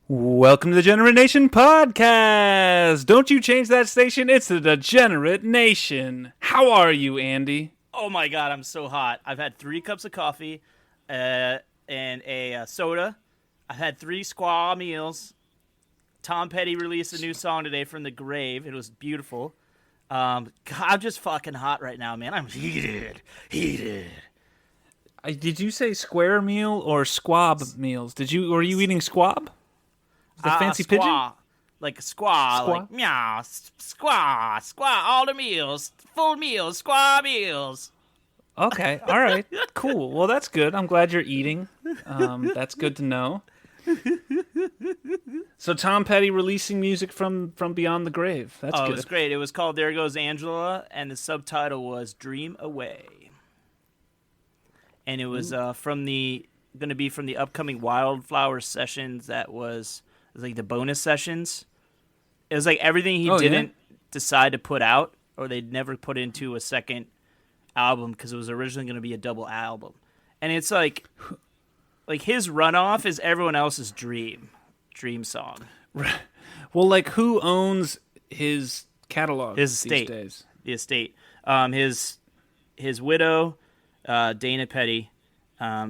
Welcome to the Degenerate Nation podcast. Don't you change that station. It's the Degenerate Nation. How are you, Andy? Oh my god, I'm so hot. I've had 3 cups of coffee and a soda. I've had 3 squaw meals. Tom Petty released a new song today from the grave. It was beautiful. God, I'm just fucking hot right now, man. I'm heated. Did you say square meal or squab meals? Were you eating squab? The fancy Squaw. pigeon? Like squaw, like meow, squaw, all the meals, full meals, squaw meals. Okay, all right, cool. Well, that's good. I'm glad you're eating. That's good to know. So Tom Petty releasing music from beyond the grave. That's good. It was great. It was called "There Goes Angela," and the subtitle was "Dream Away." And it was going to be from the upcoming Wildflower sessions. It was like the bonus sessions. It was like everything he didn't decide to put out, or they'd never put into a second album because it was originally going to be a double album. And it's like his runoff is everyone else's dream song. Well, like who owns his catalog? His estate. These days? The estate. His widow, Dana Petty,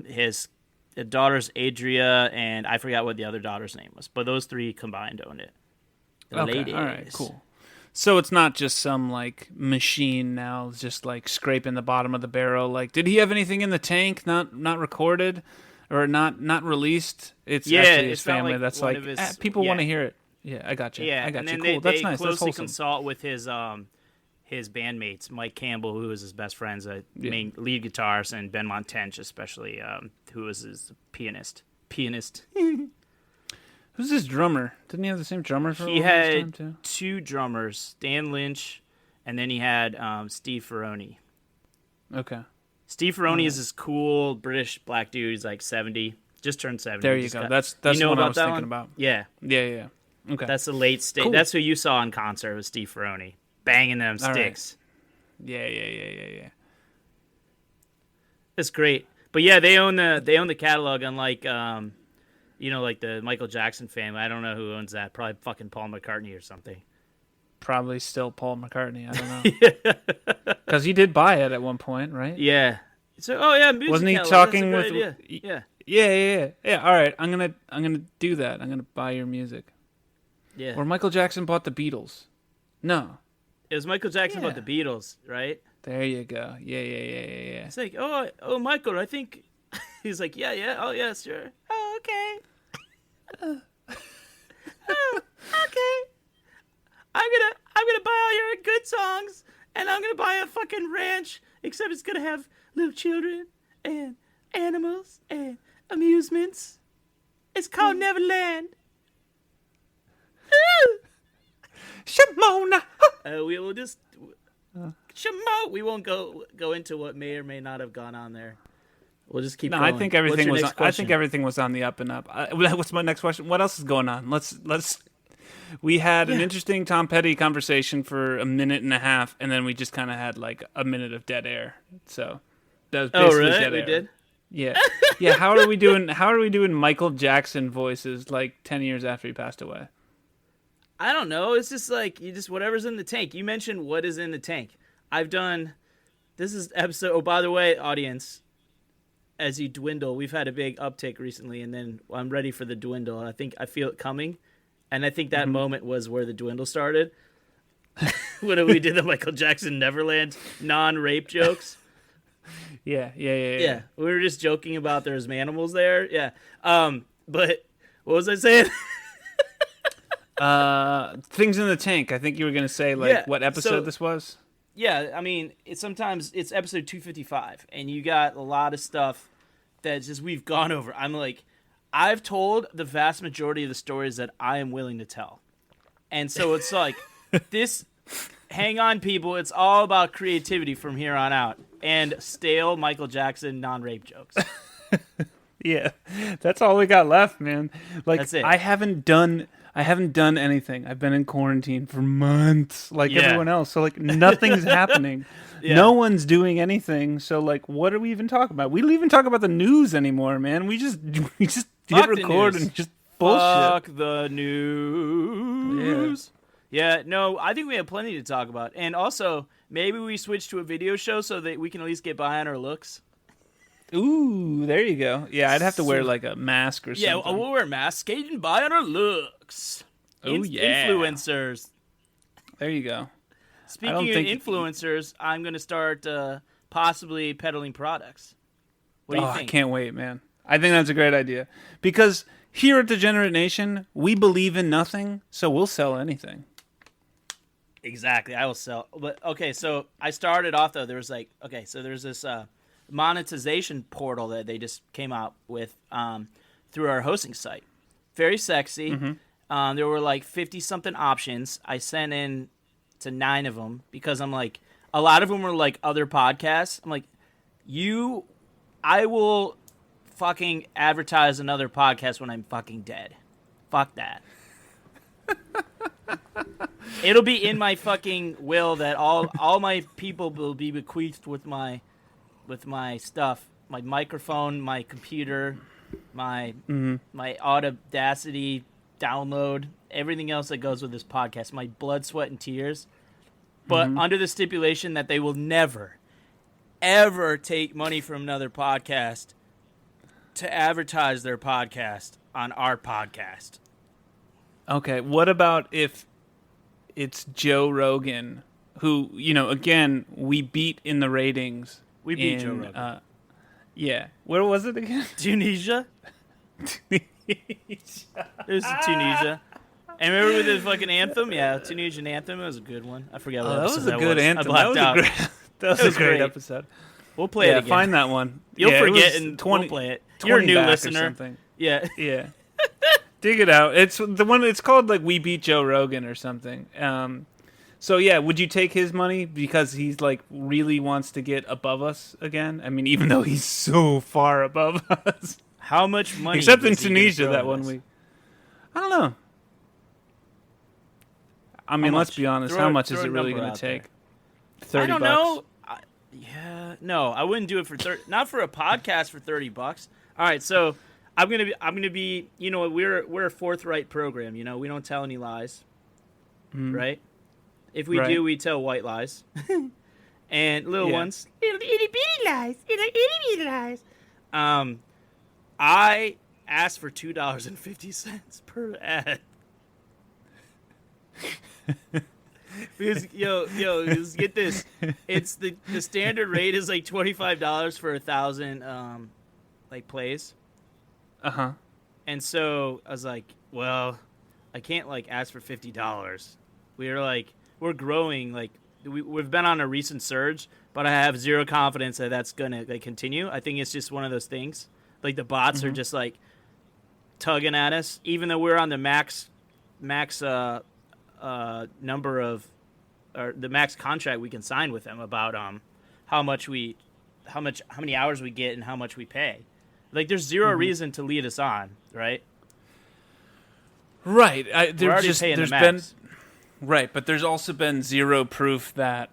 his daughters Adria, and I forgot what the other daughter's name was, but those 3 combined owned it. Okay, all right, cool. So it's not just some like machine now, just like scraping the bottom of the barrel. Like, did he have anything in the tank not recorded or not released? It's actually his family. Like that's like people want to hear it. Yeah, I got you. Yeah, I got and you. then Cool. They that's nice. closely That's wholesome. consult with his bandmates, Mike Campbell, who was his best friend's main lead guitarist, and Ben Montench, especially, who was his pianist. Who's his drummer? Didn't he have the same drummer for He all this time had too? 2 drummers, Dan Lynch, and then he had Steve Ferroni. Okay. Steve Ferroni is this cool British black dude. He's like 70, just turned 70. There you go. That's what I was thinking about. Yeah. Yeah. Okay. That's the late stage. Cool. That's who you saw in concert with Steve Ferroni, banging them sticks. Right. Yeah. It's great. But yeah, they own the catalog, unlike like the Michael Jackson family. I don't know who owns that. Probably fucking Paul McCartney or something. Probably still Paul McCartney. I don't know. Because he did buy it at one point, right? Yeah. So music wasn't he catalog, talking that's a with? good idea. Yeah. All right, I'm gonna do that. I'm gonna buy your music. Yeah. Or Michael Jackson bought the Beatles. No. It was Michael Jackson about the Beatles, right? There you go. Yeah. It's like, oh, Michael, I think he's like, yeah, oh yeah, sure. Oh, okay. Oh, okay. I'm gonna buy all your good songs, and I'm gonna buy a fucking ranch, except it's gonna have little children and animals and amusements. It's called Neverland. Shimona. We will just Shimo. We won't go into what may or may not have gone on there. We'll just keep. No, going. I think everything was. Next I think everything was on the up and up. What's my next question? What else is going on? Let's. We had an interesting Tom Petty conversation for a minute and a half, and then we just kind of had like a minute of dead air. So that was basically really? dead We air. did. Yeah. How are we doing? How are we doing Michael Jackson voices like 10 years after he passed away? I don't know. It's just like whatever's in the tank. You mentioned what is in the tank. This is episode. Oh, by the way, audience, as you dwindle, we've had a big uptick recently, and then I'm ready for the dwindle. I think I feel it coming, and I think that moment was where the dwindle started. When we did the Michael Jackson Neverland non-rape jokes. Yeah. We were just joking about there's animals there. Yeah. But what was I saying? Things in the tank. I think you were gonna say what episode this was. Yeah, I mean, it's episode 255, and you got a lot of stuff that just we've gone over. I've told the vast majority of the stories that I am willing to tell, and so it's like this. Hang on, people. It's all about creativity from here on out, and stale Michael Jackson non-rape jokes. Yeah, that's all we got left, man. Like, that's it. I haven't done anything. I've been in quarantine for months, like everyone else. So like nothing's happening. Yeah. No one's doing anything. So like, what are we even talking about? We don't even talk about the news anymore, man. We just hit record and just bullshit. Fuck the news. Yeah, no, I think we have plenty to talk about. And also, maybe we switch to a video show so that we can at least get by on our looks. Ooh, there you go. Yeah, I'd have to wear like a mask or something. Yeah, we'll wear masks, skating by on our looks. Yeah. Influencers. There you go. Speaking of influencers, I'm going to start possibly peddling products. What do you think? I can't wait, man. I think that's a great idea. Because here at Degenerate Nation, we believe in nothing, so we'll sell anything. Exactly, I will sell. But okay, so I started off though. There's this monetization portal that they just came out with through our hosting site. Very sexy. Mm-hmm. There were like 50-something options. I sent in to 9 of them because I'm like, a lot of them were like other podcasts. I'm like, I will fucking advertise another podcast when I'm fucking dead. Fuck that. It'll be in my fucking will that all my people will be bequeathed with my stuff, my microphone, my computer, my Audacity download, everything else that goes with this podcast, my blood, sweat, and tears. But under the stipulation that they will never, ever take money from another podcast to advertise their podcast on our podcast. Okay, what about if it's Joe Rogan, who, again, we beat in the ratings. We beat Joe Rogan. Yeah. Where was it again? Tunisia. It was in Tunisia. And remember with the fucking anthem? Yeah, Tunisian anthem. It was a good one. I forgot what episode that was. That was a good anthem. That was a great episode. We'll play it again. Find that one. You'll forget and we'll play it. You're a new listener. Yeah. Yeah. Dig it out. It's the one. It's called like We Beat Joe Rogan or something. So yeah, would you take his money because he's like really wants to get above us again? I mean, even though he's so far above us. How much money? Except in Tunisia that one week. I don't know. I mean, let's be honest. How much is it really going to take? $30. I don't know. No, I wouldn't do it for not for a podcast for $30. All right, so I'm gonna be. You know, we're a forthright program. You know, we don't tell any lies, right? If we do, we tell white lies, and little ones, little itty bitty lies, little itty bitty lies. I asked for $2.50 per ad. Because just get this. It's the standard rate is like $25 for 1,000 like plays. Uh-huh. And so I was like, well, I can't like ask for $50. We're growing, like we've been on a recent surge, but I have zero confidence that that's gonna like continue. I think it's just one of those things. Like the bots are just like tugging at us, even though we're on the max number of, or the max contract we can sign with them about how many hours we get and how much we pay. Like there's zero reason to lead us on, right? Right. We're already paying the max. Right, but there's also been zero proof that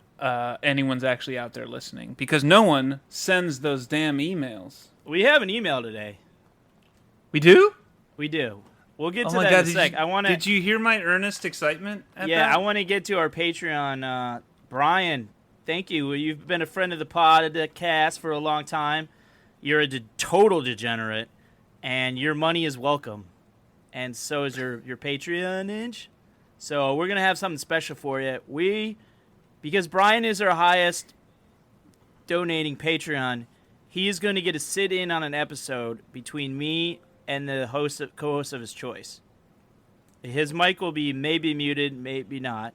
anyone's actually out there listening because no one sends those damn emails. We have an email today. We do? We do. We'll get to that in a sec. Did you hear my earnest excitement at that? I want to get to our Patreon. Brian, thank you. You've been a friend of the pod, of the cast for a long time. You're a total degenerate, and your money is welcome. And so is your Patreon-age. So we're going to have something special for you. Because Brian is our highest donating Patreon, he is going to get to sit in on an episode between me and the co-host of his choice. His mic will be maybe muted, maybe not.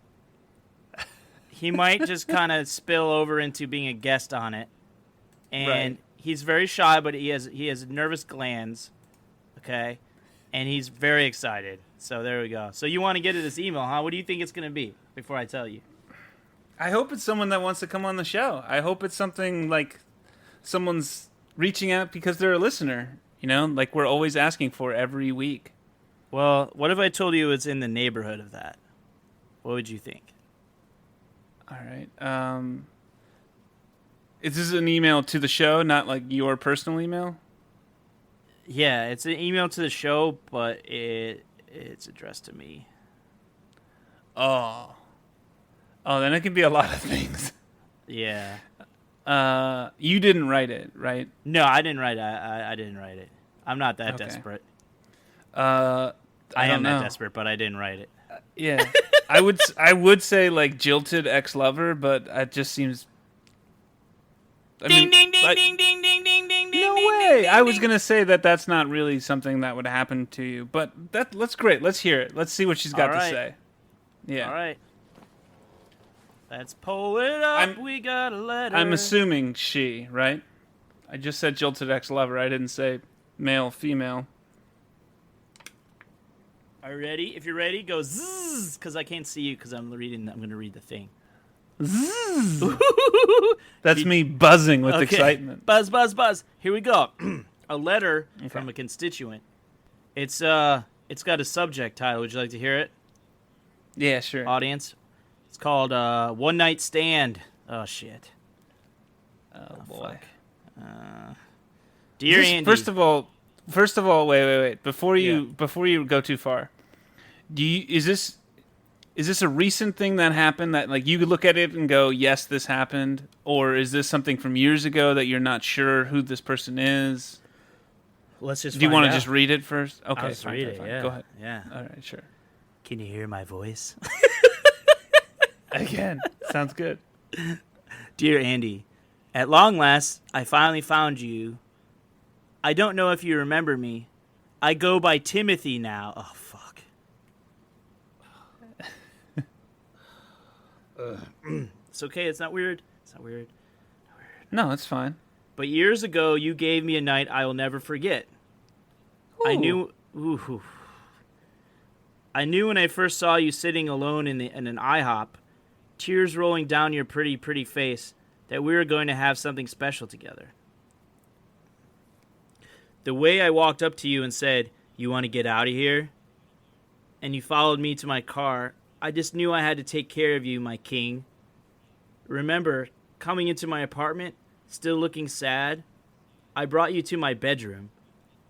He might just kind of spill over into being a guest on it. And he's very shy, but he has nervous glands. Okay? And he's very excited. So there we go. So you want to get to this email, huh? What do you think it's going to be before I tell you? I hope it's someone that wants to come on the show. I hope it's something like someone's reaching out because they're a listener. You know, like we're always asking for every week. Well, what if I told you it's in the neighborhood of that? What would you think? All right. Is this an email to the show, not like your personal email? Yeah, it's an email to the show, but it's addressed to me. Oh. Oh, then it can be a lot of things. Yeah. You didn't write it, right? No, I didn't write it. I didn't write it. I'm not that desperate. I am know. that desperate, but I didn't write it. Yeah. I would say like jilted ex-lover, but it just seems Ding ding ding ding ding ding ding ding. No way. I was going to say that that's not really something that would happen to you, but that's great. Let's hear it. Let's see what she's got to say. Yeah. All right. Let's pull it up. We got a letter. I'm assuming she, right? I just said jilted ex-lover. I didn't say male, female. Are you ready? If you're ready, go zzz, because I can't see you because I'm going to read the thing. Zzz. That's me buzzing with excitement. Buzz, buzz, buzz. Here we go. A letter from a constituent. It's got a subject title. Would you like to hear it? Yeah, sure. Audience. It's called One Night Stand. Oh, shit. Oh boy. Dear Andy. First of all, wait. Before you go too far, is this a recent thing that happened that like you could look at it and go, yes, this happened, or is this something from years ago that you're not sure who this person is? Let's just. Do you want to just read it first? Okay, I'll just read it. Yeah. Go ahead. Yeah. All right, sure. Can you hear my voice? Again, sounds good. Dear Andy, at long last, I finally found you. I don't know if you remember me. I go by Timothy now. Oh, fuck. It's okay. It's not weird. It's not weird. No, it's fine. But years ago, you gave me a night I will never forget. Ooh. I knew when I first saw you sitting alone in an IHOP, tears rolling down your pretty, pretty face, that we were going to have something special together. The way I walked up to you and said, "You want to get out of here?" and you followed me to my car, I just knew I had to take care of you, my king. Remember, coming into my apartment, still looking sad, I brought you to my bedroom.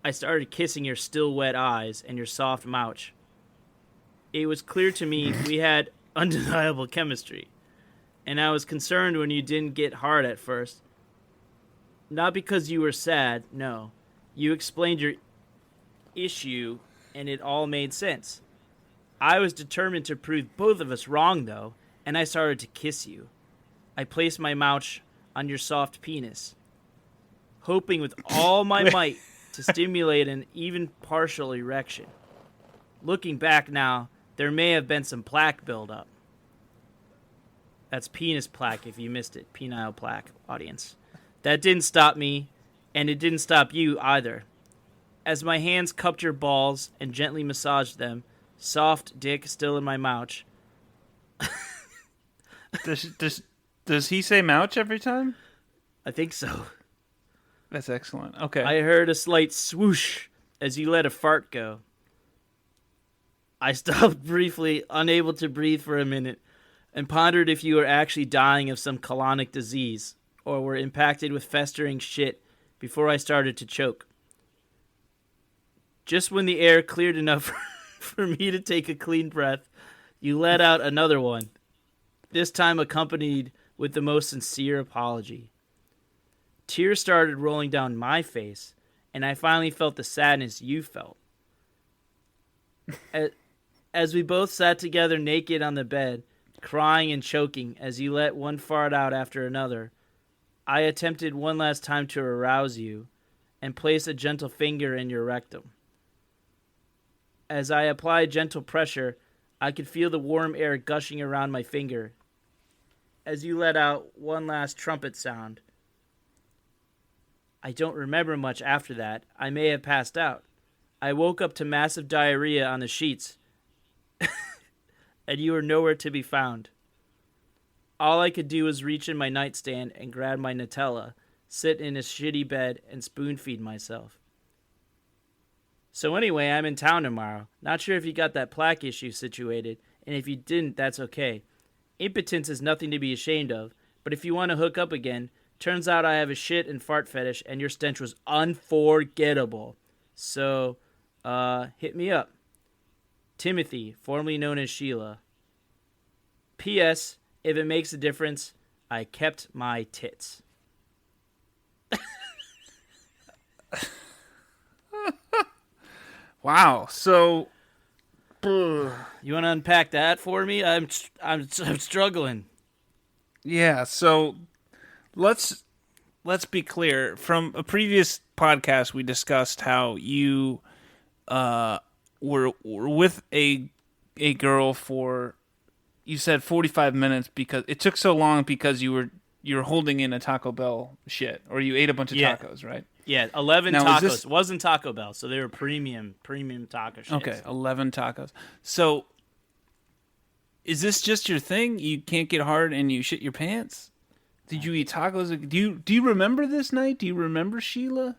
I started kissing your still wet eyes and your soft mouth. It was clear to me we had undeniable chemistry, and I was concerned when you didn't get hard at first. Not because you were sad, no. You explained your issue, and it all made sense. I was determined to prove both of us wrong, though, and I started to kiss you. I placed my mouth on your soft penis, hoping with all my might to stimulate an even partial erection. Looking back now, there may have been some plaque buildup. That's penis plaque if you missed it. Penile plaque, audience. That didn't stop me, and it didn't stop you either. As my hands cupped your balls and gently massaged them, soft dick still in my mouth. Does he say mouch every time? I think so. That's excellent. Okay. I heard a slight swoosh as you let a fart go. I stopped briefly, unable to breathe for a minute, and pondered if you were actually dying of some colonic disease or were impacted with festering shit before I started to choke. Just when the air cleared enough for me to take a clean breath, you let out another one, this time accompanied with the most sincere apology. Tears started rolling down my face, and I finally felt the sadness you felt. As we both sat together naked on the bed, crying and choking as you let one fart out after another, I attempted one last time to arouse you and place a gentle finger in your rectum. As I applied gentle pressure, I could feel the warm air gushing around my finger as you let out one last trumpet sound. I don't remember much after that. I may have passed out. I woke up to massive diarrhea on the sheets, and you were nowhere to be found. All I could do was reach in my nightstand and grab my Nutella, sit in a shitty bed, and spoon-feed myself. So anyway, I'm in town tomorrow. Not sure if you got that plaque issue situated, and if you didn't, that's okay. Impotence is nothing to be ashamed of, but if you want to hook up again, turns out I have a shit and fart fetish, and your stench was unforgettable. So, hit me up. Timothy, formerly known as Sheila. P.S. If it makes a difference, I kept my tits. Wow. So, You want to unpack that for me? I'm struggling. yeah. So let's be clear. From a previous podcast, we discussed how you were with a girl for, you said 45 minutes because it took so long because you were holding in a Taco Bell shit, or you ate a bunch of tacos, right? Yeah, 11 now, tacos. It wasn't Taco Bell, so they were premium taco shits. Okay, 11 tacos. So is this just your thing? You can't get hard and you shit your pants? Did you eat tacos? Do you remember this night? Do you remember Sheila?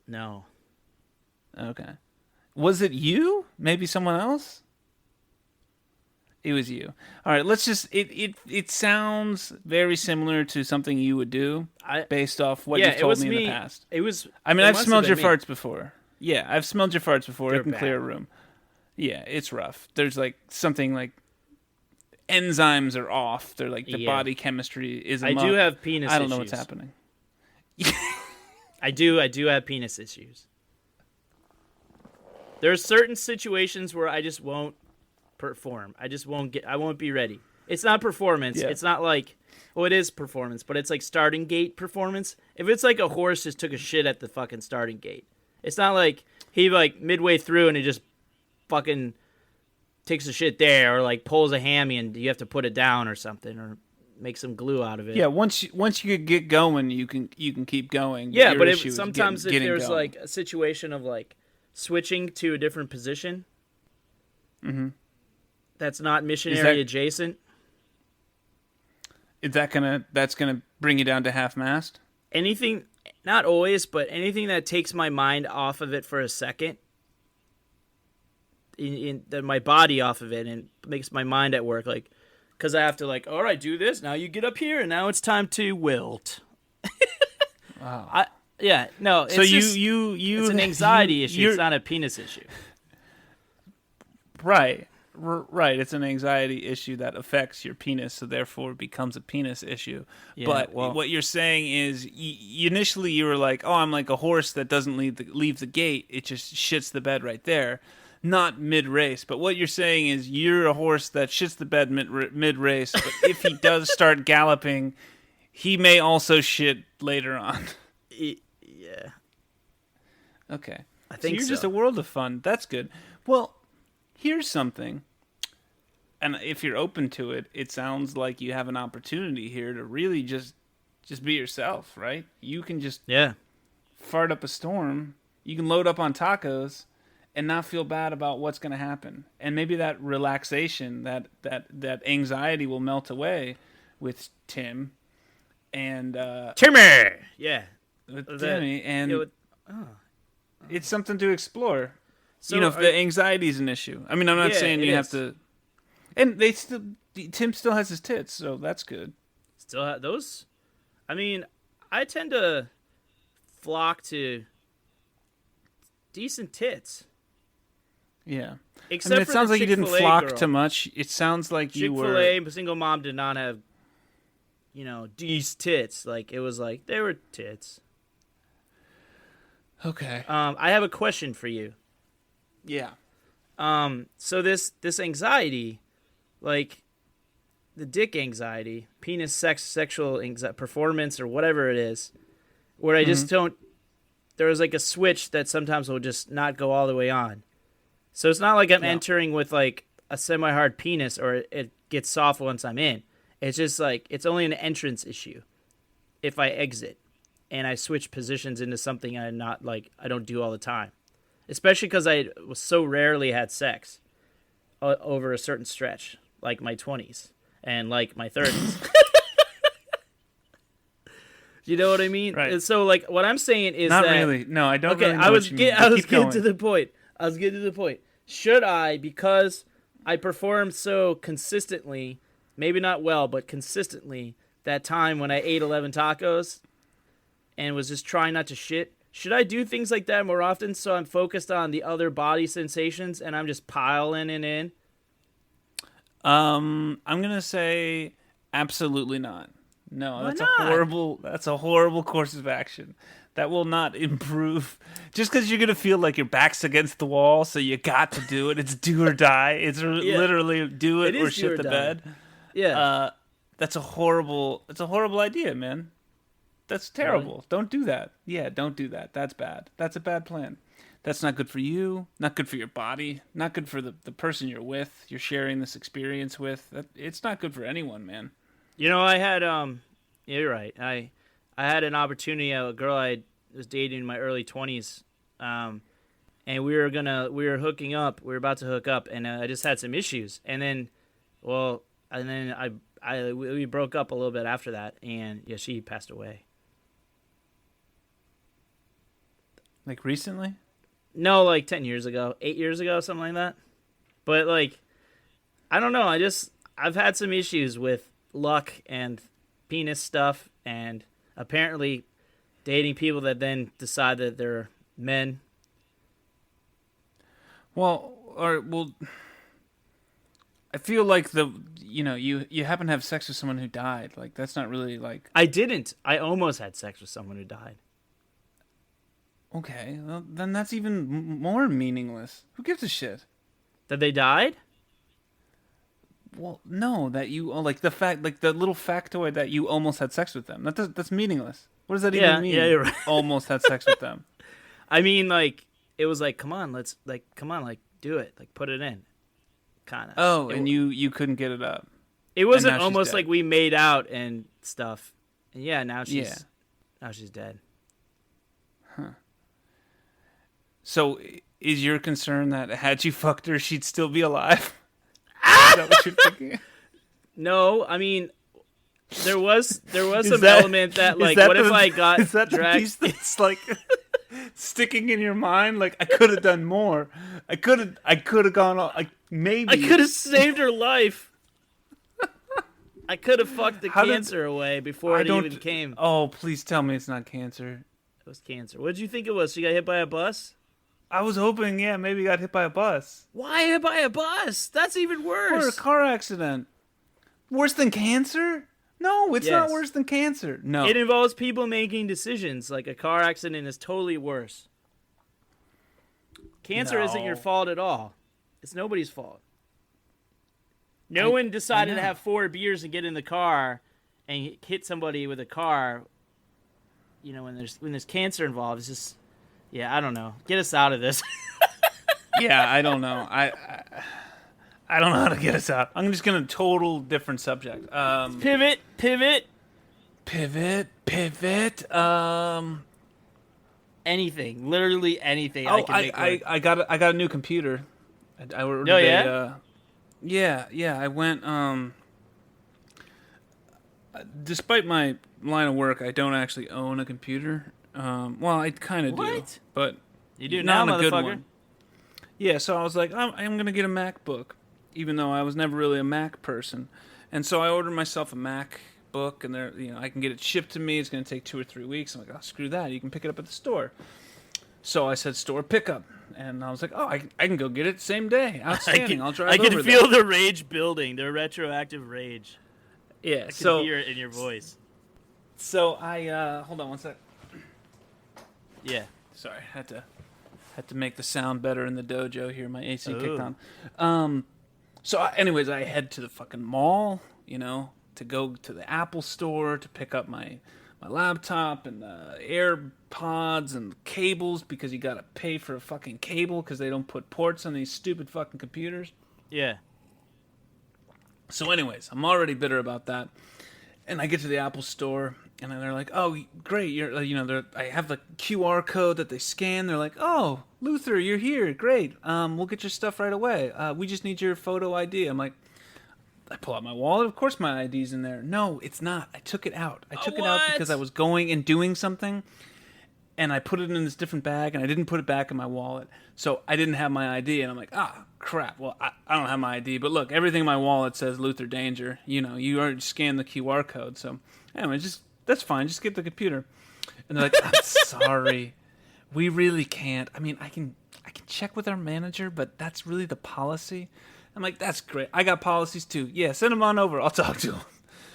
No. Okay. Was it you? Maybe someone else? It was you. All right, let's just it sounds very similar to something you would do based off what you've told me in the past. I've smelled your farts before. Yeah, I've smelled your farts before. It can clear a room. Yeah, it's rough. There's like something like enzymes are off. They're like the body chemistry is I do have penis issues. I don't know what's happening. I do have penis issues. There are certain situations where I just won't perform. I won't be ready. It's not performance. Yeah. It's not like, well, it is performance, but it's like starting gate performance. If it's like a horse just took a shit at the fucking starting gate, it's not like he like midway through and he just fucking takes a shit there, or like pulls a hammy and you have to put it down or something, or make some glue out of it. Yeah, once you get going, you can keep going. Yeah, but sometimes if there's going. Like a situation of like switching to a different position, that's not missionary adjacent. That's gonna bring you down to half mast? Anything, not always, but anything that takes my mind off of it for a second, my body off of it, and makes my mind at work, like, because I have to like, all right, do this. Now you get up here, and now it's time to wilt. Wow. It's so just, you it's an anxiety issue. It's not a penis issue. Right. It's an anxiety issue that affects your penis, so therefore it becomes a penis issue. Yeah, but what you're saying is, initially you were like, "Oh, I'm like a horse that doesn't leave the gate; it just shits the bed right there." Not mid race, but what you're saying is you're a horse that shits the bed mid race. But if he does start galloping, he may also shit later on. Yeah. Okay. I think you're just a world of fun. That's good. Well, here's something, and if you're open to it, it sounds like you have an opportunity here to really just be yourself, right? You can just fart up a storm. You can load up on tacos and not feel bad about what's going to happen. And maybe that relaxation, that anxiety will melt away with Tim. And Timmy! Yeah. With Timmy. And it's something to explore. So if the anxiety is an issue. I mean, I'm not saying you have to... And Tim still has his tits, so that's good. Still have those? I mean, I tend to flock to decent tits. Yeah. Except it sounds like you didn't flock girl. to much. It sounds like you were... Chick-fil-A, single mom did not have, these tits. Like, it was like, they were tits. Okay. I have a question for you. Yeah. So this anxiety, like the dick anxiety, penis sexual anxiety, performance or whatever it is, where I just don't, there's like a switch that sometimes will just not go all the way on. So it's not like I'm entering with like a semi-hard penis or it gets soft once I'm in. It's just like, it's only an entrance issue if I exit and I switch positions into something I don't do all the time. Especially because I was so rarely had sex over a certain stretch, like my 20s and like my 30s. You know what I mean? Right. And so, like, what I'm saying is not that... Not really. No, I don't really know I was getting to the point. Should I, because I performed so consistently, maybe not well, but consistently, that time when I ate 11 tacos and was just trying not to shit, should I do things like that more often so I'm focused on the other body sensations and I'm just piling it in? I'm gonna say absolutely not. No, Why not? that's a horrible course of action. That will not improve. Just because you're gonna feel like your back's against the wall, so you got to do it. It's do or die. It's Yeah, literally do it it or is do shit or the die. bed. Yeah. That's a horrible. It's a horrible idea, man. That's terrible. Really? Don't do that. Yeah, don't do that. That's bad. That's a bad plan. That's not good for you. Not good for your body. Not good for the person you're with. You're sharing this experience with. It's not good for anyone, man. I had yeah, you're right. I had an opportunity. A girl I was dating in my early 20s, and we were hooking up. We were about to hook up, and I just had some issues. And then, we broke up a little bit after that, and yeah, she passed away. Like recently? No, like 10 years ago, 8 years ago, something like that. But like, I don't know. I've had some issues with luck and penis stuff, and apparently dating people that then decide that they're men. Well, I feel like you happen to have sex with someone who died. Like that's not really like I didn't. I almost had sex with someone who died. okay. Well, then that's even more meaningless. Who gives a shit? That they died? Well, no, that you like the fact, like the little factoid that you almost had sex with them. That's meaningless. What does that even mean? Yeah, you're right. Almost had sex with them. I mean, like, it was like, come on, do it. Like, put it in. Kind of. Oh, and you couldn't get it up. It wasn't now she's almost dead. like we made out and stuff. And yeah, now Yeah. she's dead. So, is your concern that had you fucked her, she'd still be alive? Is that what you're thinking? No, I mean, there was some that- element that, is like, that what if the- I got is that the dragged? piece that's like sticking in your mind? Like I could have done more. I could have gone. Like maybe I could have saved her life. I could have fucked the How did- cancer away before I it don't- even came. Oh, please tell me it's not cancer. It was cancer. What did you think it was? She got hit by a bus? I was hoping, yeah, maybe you got hit by a bus Why hit by a bus? That's even or a worse. car accident. Worse than cancer? No, it's not Yes. worse than cancer. No, It involves people making decisions. Like a car accident is totally worse. Cancer isn't your No. fault at all. It's nobody's fault. No one decided to know. have 4 beers and get in the car and hit somebody with a car. When there's cancer involved, it's just, yeah, I don't know. Get us out of this. yeah, I don't know. I don't know how to get us out. I'm just gonna total different subject. Pivot. Pivot. Anything, literally anything. I can make work. I got a new computer. I ordered Oh, yeah? yeah. I went. Despite my line of work, I don't actually own a computer. Well, I kind of do, What? but You do now, not a good motherfucker. one. Yeah, so I was like, I'm gonna get a MacBook, even though I was never really a Mac person, and so I ordered myself a MacBook, and I can get it shipped to me. It's gonna take 2 or 3 weeks. I'm like, oh, screw that. You can pick it up at the store. So I said store pickup, and I was like, oh, I can go get it same day. Outstanding. I'll drive I over can there. feel the rage building, the retroactive rage. Yeah. I can hear it in your voice. So I hold on one sec. Yeah. Sorry, had to make the sound better in the dojo here. My AC kicked Ooh. on. Anyways, I head to the fucking mall, to go to the Apple store to pick up my laptop and the AirPods and cables because you gotta pay for a fucking cable because they don't put ports on these stupid fucking computers. Yeah. So anyways, I'm already bitter about that. And I get to the Apple store, and then they're like, "Oh, great! I have the QR code that they scan. They're like, "Oh, Luther, you're here. Great. We'll get your stuff right away. We just need your photo ID." I'm like, I pull out my wallet. Of course, my ID's in there. No, it's not. I took it out. I took it out because I was going and doing something, and I put it in this different bag, and I didn't put it back in my wallet, so I didn't have my ID. And I'm like, crap. Well, I don't have my ID, but look, everything in my wallet says Luther Danger. You already scanned the QR code, so anyway, that's fine. Just get the computer. And they're like, I'm sorry. we really can't. I mean, I can check with our manager, but that's really the policy. I'm like, that's great. I got policies too. Yeah, send them on over. I'll talk to him.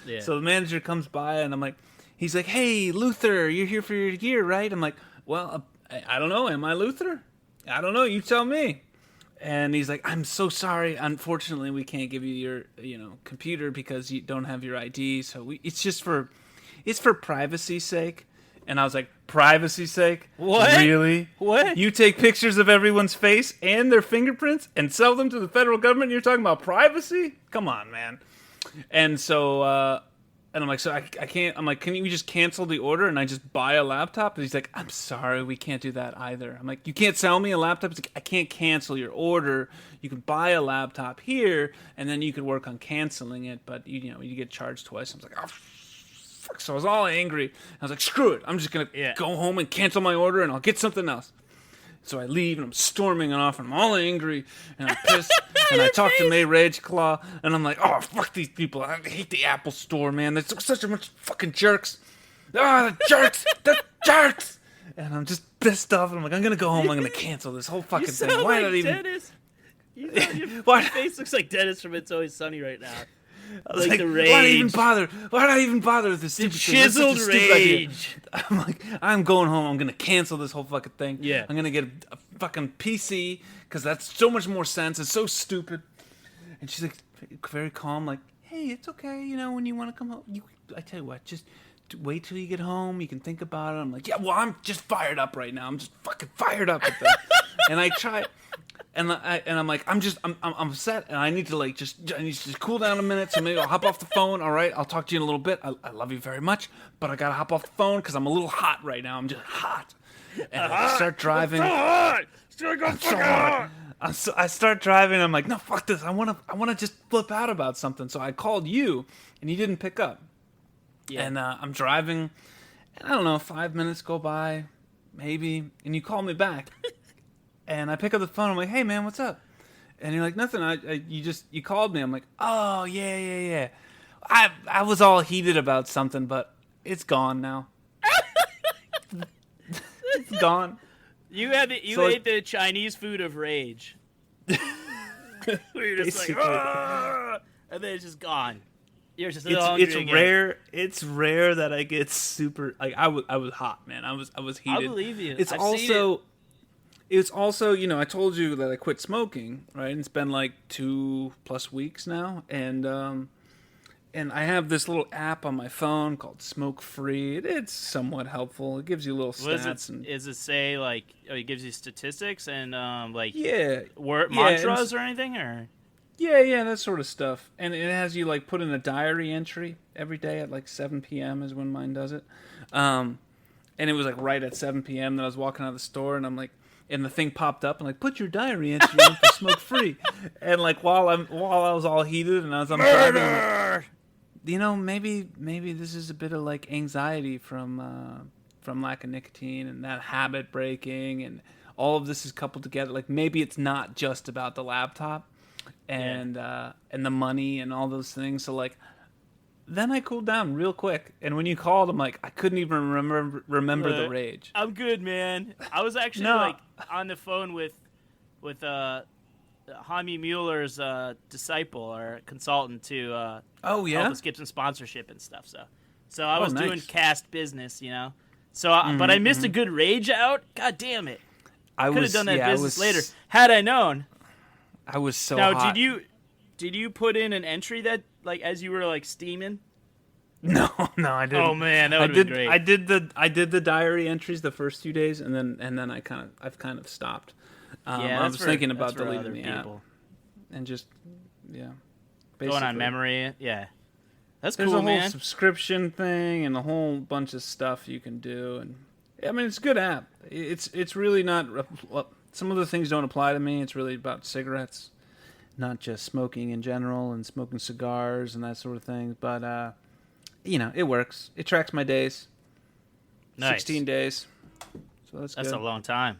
Yeah. So the manager comes by, and I'm like, he's like, hey, Luther, you're here for your gear, right? I'm like, well, I don't know. Am I Luther? I don't know. You tell me. And he's like, I'm so sorry. Unfortunately, we can't give you your, computer because you don't have your ID. So it's for privacy's sake. And I was like, privacy's sake? What? Really? What? You take pictures of everyone's face and their fingerprints and sell them to the federal government? You're talking about privacy? Come on, man. And so, and I'm like, so I can't. I'm like, can you just cancel the order and I just buy a laptop? And he's like, I'm sorry, we can't do that either. I'm like, you can't sell me a laptop? He's like, I can't cancel your order. You can buy a laptop here, and then you could work on canceling it, but you get charged twice. I was like, oh, fuck. So I was all angry. I was like, screw it. I'm just gonna go home and cancel my order, and I'll get something else. So I leave, and I'm storming off, and I'm all angry, and I'm pissed, and I talk to May Rageclaw, and I'm like, oh, fuck these people. I hate the Apple Store, man. There's such a bunch of fucking jerks. Ah, the jerks! The jerks! And I'm just pissed off, and I'm like, I'm going to go home. I'm going to cancel this whole fucking thing. Why like did I even... Dennis. Your face looks like Dennis from It's Always Sunny right now. I was like, the rage. Why did I even bother with this stupid thing? Chiseled rage. I'm like, I'm going home. I'm going to cancel this whole fucking thing. Yeah. I'm going to get a fucking PC because that's so much more sense. It's so stupid. And she's like, very calm, like, hey, it's okay. When you want to come home, I tell you what, just wait till you get home. You can think about it. I'm like, yeah, well, I'm just fired up right now. I'm just fucking fired up with that. And I try... And I'm like, I'm upset, and I need to just cool down a minute, so maybe I'll hop off the phone. All right, I'll talk to you in a little bit. I love you very much, but I gotta hop off the phone because I'm a little hot right now. I'm just hot, and I start driving. I'm so hot. I start driving. And I'm like, no, fuck this. I wanna just flip out about something. So I called you, and you didn't pick up. Yeah. And I'm driving, and I don't know, 5 minutes go by, maybe, and you call me back. And I pick up the phone. I'm like, "Hey, man, what's up?" And you're like, "Nothing. You called me." I'm like, "Oh, yeah. I was all heated about something, but it's gone now. It's gone." You ate the Chinese food of rage. You're just like, "Ah!" And then it's just gone. You're just It's rare that I get super like I was hot, man. I was heated. I believe you. It's also, I told you that I quit smoking, right? And it's been like 2+ weeks now, and I have this little app on my phone called Smoke Free. It's somewhat helpful. It gives you little stats. Does it say like it gives you statistics and mantras or anything or? Yeah, that sort of stuff. And it has you like put in a diary entry every day at like 7 p.m. is when mine does it. And it was like right at 7 p.m. that I was walking out of the store, and I'm like. And the thing popped up and like, put your diary entry in for Smoke Free. And like while I was all heated and as I'm driving, I'm like, maybe this is a bit of like anxiety from lack of nicotine and that habit breaking, and all of this is coupled together. Like maybe it's not just about the laptop and the money and all those things. So like. Then I cooled down real quick, and when you called, I'm like, I couldn't even remember the rage. I'm good, man. I was actually on the phone with Hami Mueller's disciple or consultant to help us get some sponsorship and stuff. So I was doing cast business, So, but I missed a good rage out. God damn it! I could have done that business later had I known. I was so hot. Now, did you put in an entry that like as you were like steaming? No, I didn't. Oh man, that would have been great. I did the diary entries the first few days, and then I've kind of stopped. I was thinking about deleting the app and just going on memory. Yeah, that's There's cool, a man. whole subscription thing and a whole bunch of stuff you can do, and I mean it's a good app. It's really not. Some of the things don't apply to me. It's really about cigarettes. Not just smoking in general and smoking cigars and that sort of thing. But, it works. It tracks my days. Nice. 16 days. So that's good. A long time.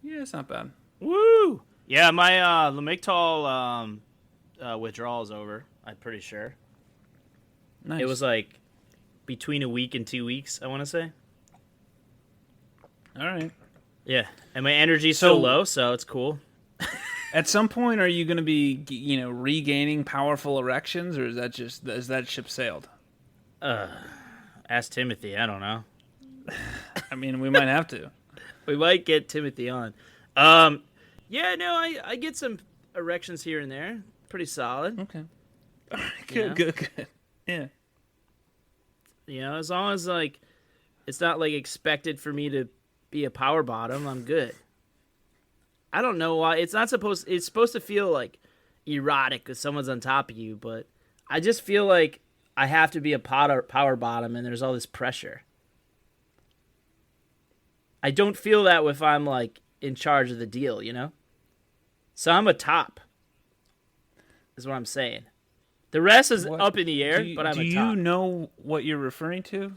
Yeah, it's not bad. Woo! Yeah, my Lamictal withdrawal is over, I'm pretty sure. Nice. It was like between a week and 2 weeks, I want to say. All right. Yeah, and my energy's so low, so it's cool. At some point, are you going to be, regaining powerful erections, or is that ship sailed? Ask Timothy. I don't know. I mean, we might have to. We might get Timothy on. Yeah, no, I get some erections here and there. Pretty solid. Okay. All right, good. Yeah. As long as like it's not like expected for me to be a power bottom, I'm good. I don't know why it's supposed to feel like erotic because someone's on top of you, but I just feel like I have to be a power bottom and there's all this pressure. I don't feel that if I'm like in charge of the deal, So I'm a top. Is what I'm saying. The rest is up in the air, but I'm a top. Do you know what you're referring to?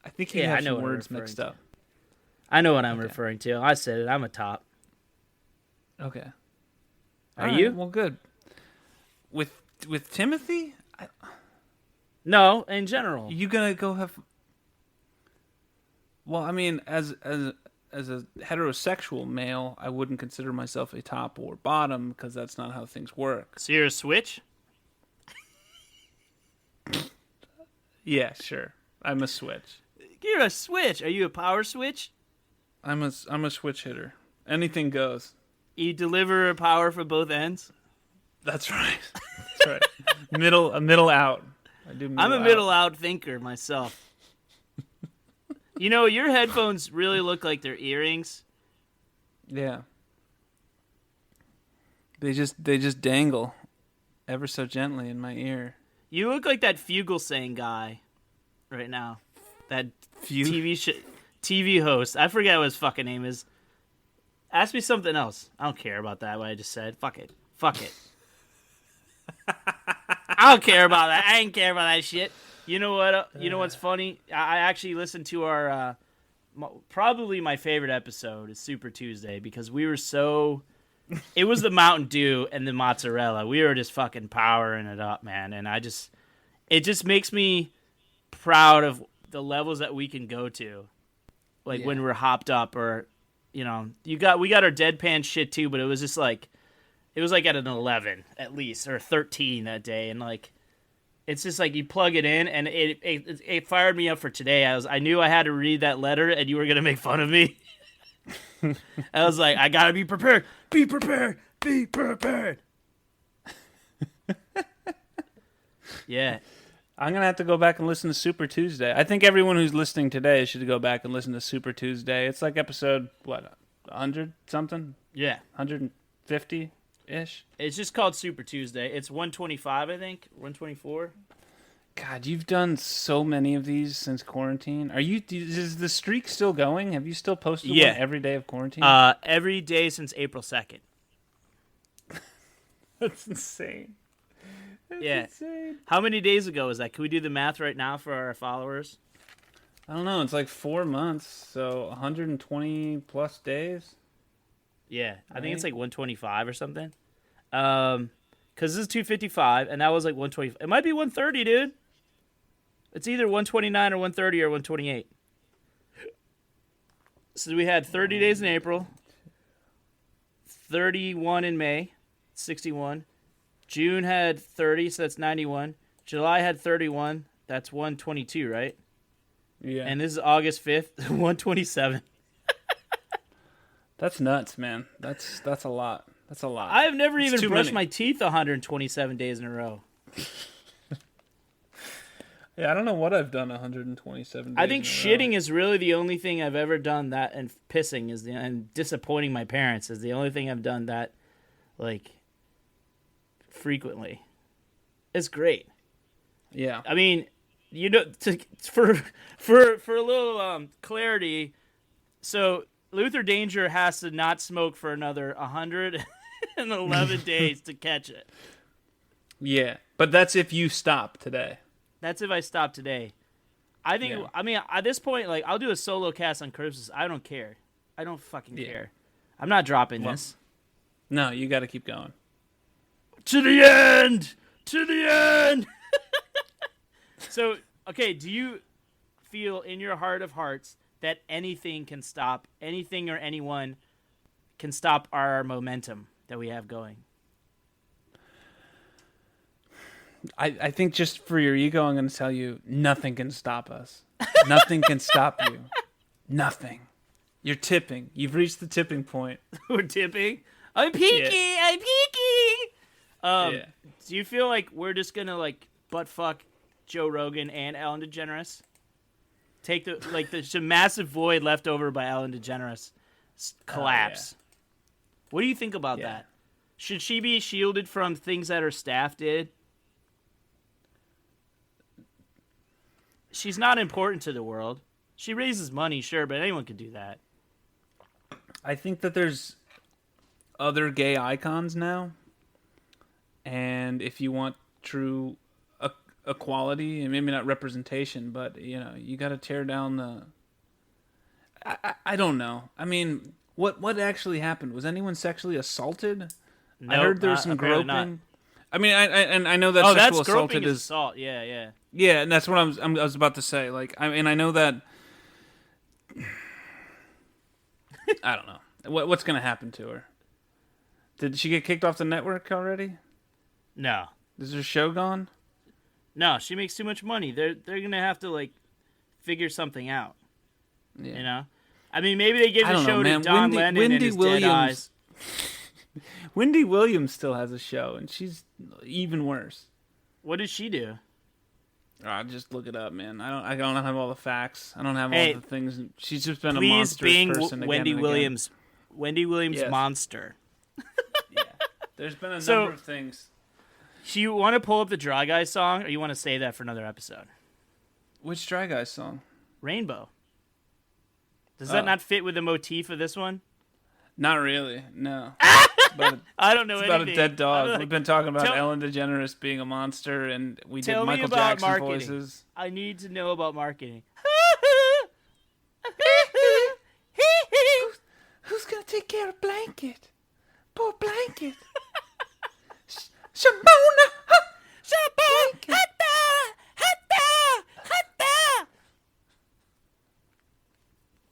I think you have some words mixed up. I know what I'm referring to. I said it. I'm a top. Okay. Are you? Well, good. With Timothy? No, in general. You gonna go have? Well, I mean, as a heterosexual male, I wouldn't consider myself a top or bottom because that's not how things work. So you're a switch? Yeah, sure. I'm a switch. You're a switch. Are you a power switch? I'm a switch hitter. Anything goes. You deliver power from both ends? That's right. That's right. A middle out. I'm a middle out thinker myself. Your headphones really look like they're earrings. Yeah. They just dangle ever so gently in my ear. You look like that Fugelsang guy right now. That TV host. I forget what his fucking name is. Ask me something else. I don't care about that, what I just said. Fuck it. I don't care about that. I ain't care about that shit. You know what? You know what's funny? I actually listened to our probably my favorite episode is Super Tuesday because we were so. It was the Mountain Dew and the mozzarella. We were just fucking powering it up, man. And it just makes me proud of the levels that we can go to, like when we're hopped up or, we got our deadpan shit too, but it was just like. It was like at an 11 at least, or 13 that day, and like, it's just like you plug it in, and it fired me up for today. I knew I had to read that letter, and you were gonna make fun of me. I was like, I gotta be prepared. Be prepared. Be prepared. Yeah, I'm gonna have to go back and listen to Super Tuesday. I think everyone who's listening today should go back and listen to Super Tuesday. It's like episode 100 something? Yeah, 150. Ish. It's just called Super Tuesday. It's 125, I think. 124. God, you've done so many of these since quarantine. Is the streak still going? Have you still posted one every day of quarantine? Every day since April 2nd. That's insane. That's insane. How many days ago was that? Can we do the math right now for our followers? I don't know. It's like 4 months, so 120 plus days. Yeah, I think it's like 125 or something. Because this is 255, and that was like 120. It might be 130, dude. It's either 129 or 130 or 128. So we had 30 days in April, 31 in May, 61. June had 30, so that's 91. July had 31, that's 122, right? Yeah. And this is August 5th, 127. That's nuts, man. That's a lot. That's a lot. I have never even brushed my teeth 127 days in a row. Yeah, I don't know what I've done 127 days I think shitting is really the only thing I've ever done that, and pissing and disappointing my parents is the only thing I've done that, like, frequently. It's great. Yeah. I mean, for a little clarity, so Luther Danger has to not smoke for another 111 days to catch it. Yeah, but that's if you stop today. That's if I stop today. I think. Yeah. I mean, at this point, like, I'll do a solo cast on Christmas. I don't care. I don't fucking care. I'm not dropping this. No, you got to keep going. To the end. To the end. So, okay, do you feel in your heart of hearts that anything or anyone can stop our momentum that we have going? I think just for your ego, I'm going to tell you, nothing can stop us. Nothing can stop you. Nothing. You're tipping. You've reached the tipping point. We're tipping? I'm peaking! Yeah. I'm peaking! Do you feel like we're just going to, like, butt fuck Joe Rogan and Ellen DeGeneres? Take the massive void left over by Ellen DeGeneres collapse. What do you think about that? Should she be shielded from things that her staff did? She's not important to the world. She raises money, sure, but anyone could do that. I think that there's other gay icons now. And if you want true equality, and maybe not representation, but, you got to tear down the... I don't know. I mean, what actually happened? Was anyone sexually assaulted? No, I heard there was some groping. Not. I mean, I know that sexual assault is assault. Yeah. Yeah, and that's what I was about to say. Like, I know that. I don't know what's going to happen to her. Did she get kicked off the network already? No. Is her show gone? No, she makes too much money. They're going to have to like figure something out. Yeah. You know, I mean, maybe they give the show to Don Lennon and his dead eyes. Wendy Williams still has a show, and she's even worse. What did she do? Just look it up, man. I don't have all the facts. I don't have all the things. She's just been a monster person. Wendy Williams. Again. Wendy Williams monster. Yeah. There's been a number of things. Do you want to pull up the Dry Guys song, or you want to save that for another episode? Which Dry Guys song? Rainbow. Does that not fit with the motif of this one? Not really, no. I don't know anything. It's about a dead dog. We've been talking about Ellen DeGeneres being a monster, and we did Michael Jackson marketing. voices. I need to know about marketing. Who's gonna take care of Blanket? Poor Blanket. Shimona!